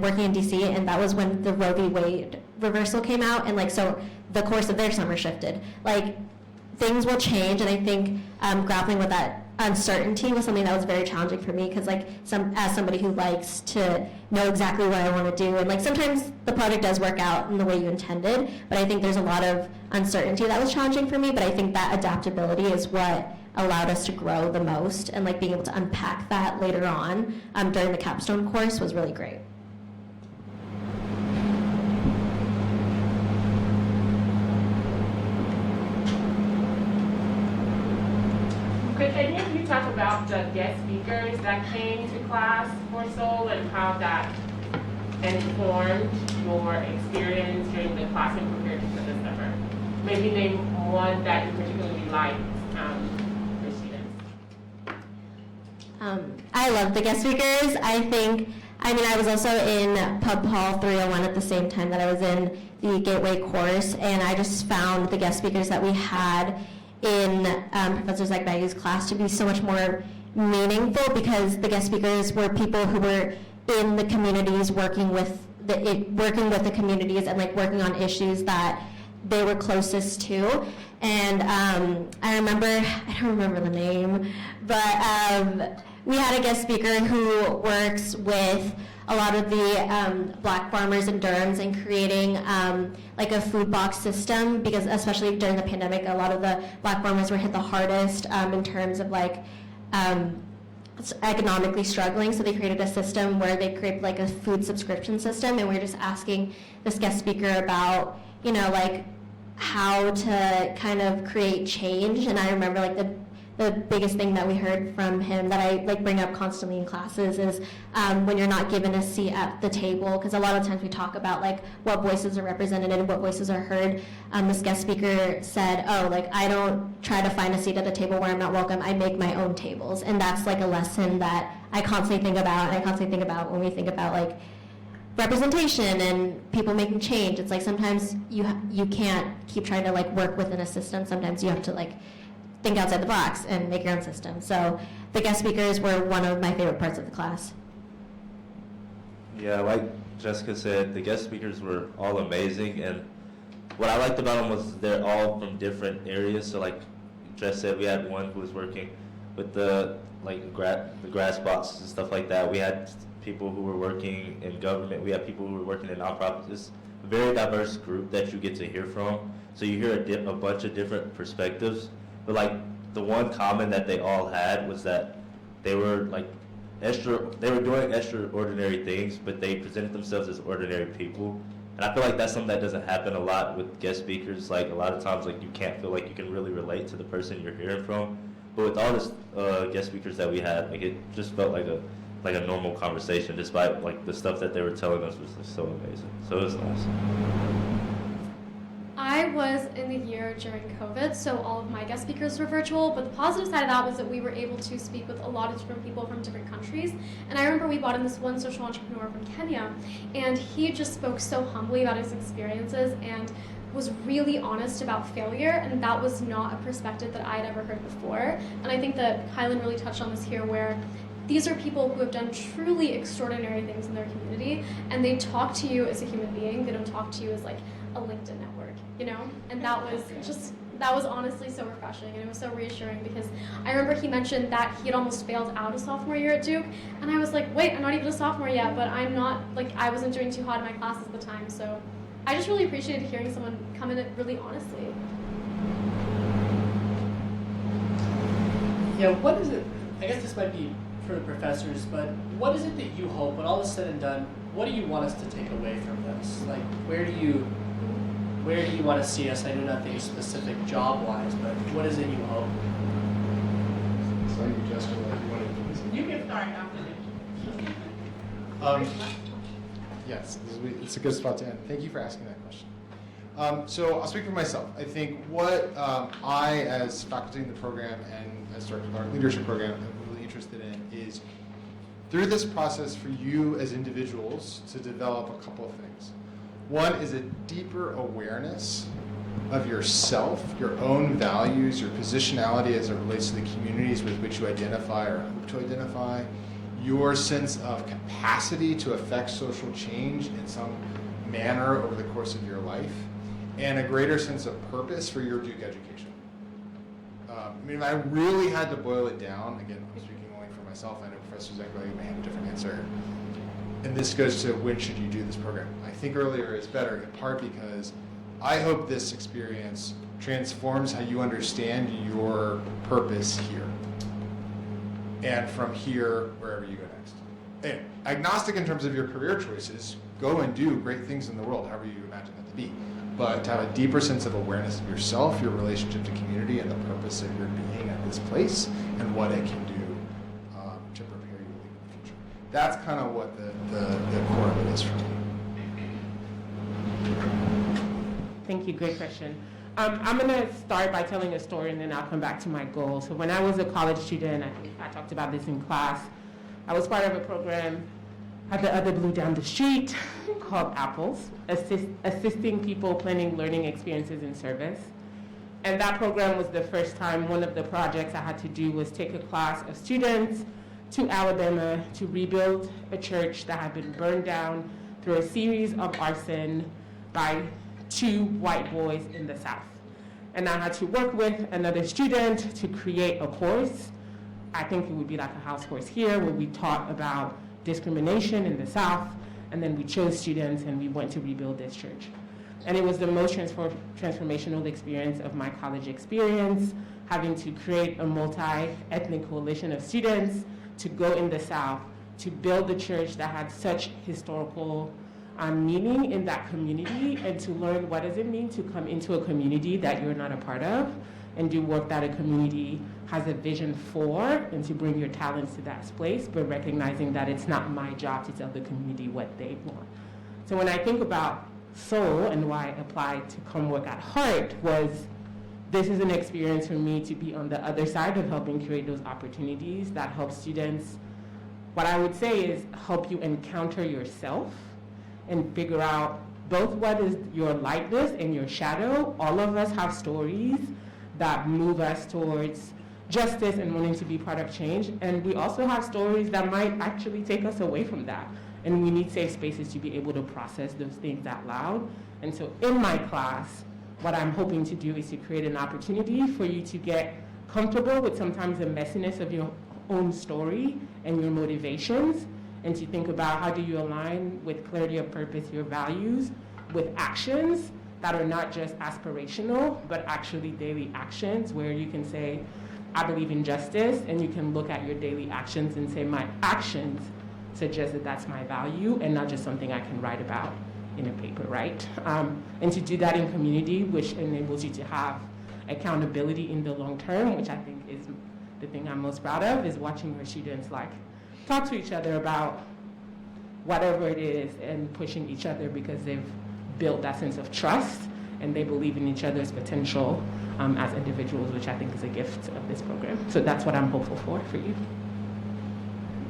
working in DC, and that was when the Roe v. Wade reversal came out, and like so the course of their summer shifted. Like things will change, and I think grappling with that uncertainty was something that was very challenging for me because like as somebody who likes to know exactly what I want to do, and like sometimes the project does work out in the way you intended, but I think there's a lot of uncertainty that was challenging for me. But I think that adaptability is what allowed us to grow the most, and like being able to unpack that later on during the capstone course was really great. Could any of you talk about the guest speakers that came to class for Sol and how that informed your experience during the classroom compared to the summer? Maybe name one that you particularly liked for students. I love the guest speakers. I was also in Pub Hall 301 at the same time that I was in the Gateway course, and I just found the guest speakers that we had in Professor Zagbagi's class to be so much more meaningful, because the guest speakers were people who were in the communities working with the communities and like working on issues that they were closest to. And I don't remember the name, but we had a guest speaker who works with a lot of the black farmers in Durham and creating like a food box system, because especially during the pandemic, a lot of the black farmers were hit the hardest in terms of like economically struggling. So they created a system where they created like a food subscription system, and we were just asking this guest speaker about, you know, like how to kind of create change. And I remember like the biggest thing that we heard from him that I like bring up constantly in classes is when you're not given a seat at the table, because a lot of times we talk about like what voices are represented and what voices are heard. This guest speaker said, oh, like I don't try to find a seat at the table where I'm not welcome, I make my own tables. And that's like a lesson that I constantly think about, and I constantly think about when we think about like representation and people making change. It's like sometimes you can't keep trying to like work within a system. Sometimes you have to like think outside the box and make your own system. So the guest speakers were one of my favorite parts of the class. Yeah, like Jessica said, the guest speakers were all amazing, and what I liked about them was they're all from different areas. So like Jess said, we had one who was working with the grass boxes and stuff like that. We had people who were working in government. We had people who were working in nonprofits. It's a very diverse group that you get to hear from. So you hear a bunch of different perspectives. But like the one common that they all had was that they were like they were doing extraordinary things, but they presented themselves as ordinary people. And I feel like that's something that doesn't happen a lot with guest speakers. Like a lot of times, like you can't feel like you can really relate to the person you're hearing from. But with all this guest speakers that we had, like it just felt like a normal conversation, despite like the stuff that they were telling us was just so amazing. So it was nice. I was in the year during COVID, so all of my guest speakers were virtual, but the positive side of that was that we were able to speak with a lot of different people from different countries. And I remember we brought in this one social entrepreneur from Kenya, and he just spoke so humbly about his experiences and was really honest about failure, and that was not a perspective that I had ever heard before. And I think that Kylan really touched on this here, where these are people who have done truly extraordinary things in their community, and they talk to you as a human being. They don't talk to you as like a LinkedIn network, you know? And that was honestly so refreshing, and it was so reassuring, because I remember he mentioned that he had almost failed out of sophomore year at Duke, and I was like, wait, I'm not even a sophomore yet, but I'm not, like, I wasn't doing too hot in my classes at the time, so I just really appreciated hearing someone come in it really honestly. Yeah, what is it, I guess this might be for the professors, but what is it that you hope, when all is said and done, what do you want us to take away from this? Like, where do you want to see us? I know nothing specific job-wise, but what is it you hope? So you just you want to do this? You can start after this. Yes, it's a good spot to end. Thank you for asking that question. So I'll speak for myself. I think what I, as faculty in the program and as director of our leadership program, am really interested in is through this process for you as individuals to develop a couple of things. One is a deeper awareness of yourself, your own values, your positionality as it relates to the communities with which you identify or hope to identify, your sense of capacity to affect social change in some manner over the course of your life, and a greater sense of purpose for your Duke education. I mean, if I really had to boil it down, again, I'm speaking only for myself, I know Professor Zekle may have a different answer, and this goes to when should you do this program. I think earlier is better, in part because I hope this experience transforms how you understand your purpose here. And from here, wherever you go next. And agnostic in terms of your career choices, go and do great things in the world, however you imagine that to be. But to have a deeper sense of awareness of yourself, your relationship to community, and the purpose of your being at this place, and what it can do to prepare you in the future. that's kind of what the core of it is for me. Thank you, great question. I'm going to start by telling a story and then I'll come back to my goal. So when I was a college student, I think I talked about this in class, I was part of a program at the other blue down the street called Apples, assisting people planning learning experiences in service. And that program was the first time one of the projects I had to do was take a class of students to Alabama to rebuild a church that had been burned down through a series of arson by 2 white boys in the South. And I had to work with another student to create a course. I think it would be like a house course here where we taught about discrimination in the South, and then we chose students and we went to rebuild this church. And it was the most transformational experience of my college experience, having to create a multi-ethnic coalition of students to go in the South to build a church that had such historical meaning in that community, and to learn what does it mean to come into a community that you're not a part of and do work that a community has a vision for, and to bring your talents to that place, but recognizing that it's not my job to tell the community what they want. So when I think about Soul and why I applied to come work at Hart was, this is an experience for me to be on the other side of helping create those opportunities that help students, what I would say is help you encounter yourself and figure out both what is your lightness and your shadow. All of us have stories that move us towards justice and wanting to be part of change. And we also have stories that might actually take us away from that. And we need safe spaces to be able to process those things out loud. And so in my class, what I'm hoping to do is to create an opportunity for you to get comfortable with sometimes the messiness of your own story and your motivations, and to think about how do you align with clarity of purpose, your values, with actions that are not just aspirational, but actually daily actions where you can say, I believe in justice, and you can look at your daily actions and say, my actions suggest that that's my value and not just something I can write about in a paper, right? And to do that in community, which enables you to have accountability in the long term, which I think is the thing I'm most proud of, is watching your students like talk to each other about whatever it is and pushing each other because they've built that sense of trust and they believe in each other's potential as individuals, which I think is a gift of this program. So that's what I'm hopeful for you.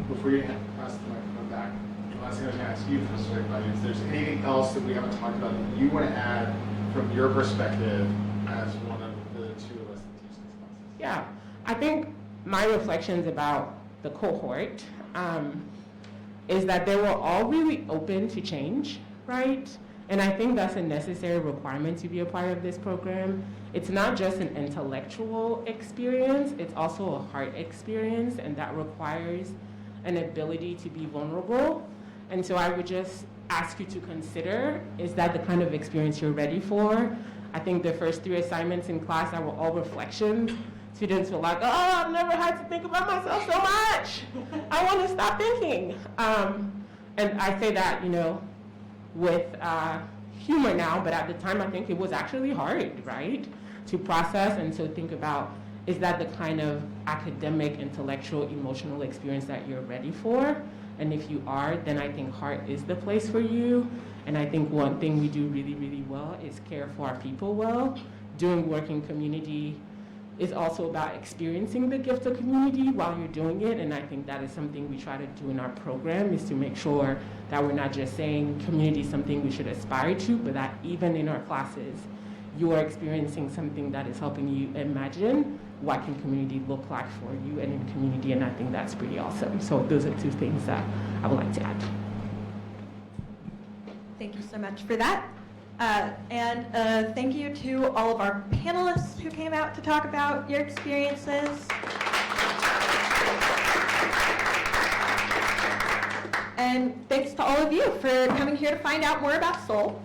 Before you pass the microphone back, the last thing I was going to ask you, Professor White, is there's anything else that we haven't talked about that you want to add from your perspective as one of the 2 of us that teach these classes? Yeah, I think my reflections about the cohort is that they were all really open to change, right? And I think that's a necessary requirement to be a part of this program. It's not just an intellectual experience, it's also a heart experience, and that requires an ability to be vulnerable. And so I would just ask you to consider, is that the kind of experience you're ready for? I think the first 3 assignments in class that were all reflections. Students were like, oh, I've never had to think about myself so much. I want to stop thinking. And I say that, you know, with humor now, but at the time I think it was actually hard, right, to process and to think about, is that the kind of academic, intellectual, emotional experience that you're ready for? And if you are, then I think Hart is the place for you. And I think one thing we do really, really well is care for our people well. Doing work in community is also about experiencing the gift of community while you're doing it, and I think that is something we try to do in our program, is to make sure that we're not just saying community is something we should aspire to, but that even in our classes, you are experiencing something that is helping you imagine what can community look like for you and in community, and I think that's pretty awesome. So those are 2 things that I would like to add. Thank you so much for that. And thank you to all of our panelists who came out to talk about your experiences. And thanks to all of you for coming here to find out more about Soul.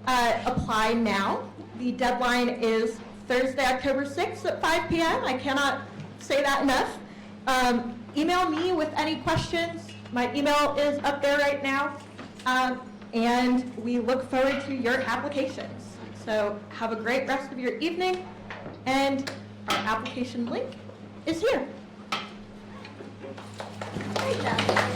Apply now. The deadline is Thursday, October 6th at 5 p.m. I cannot say that enough. Email me with any questions. My email is up there right now. And we look forward to your applications. So have a great rest of your evening, and our application link is here. Great job.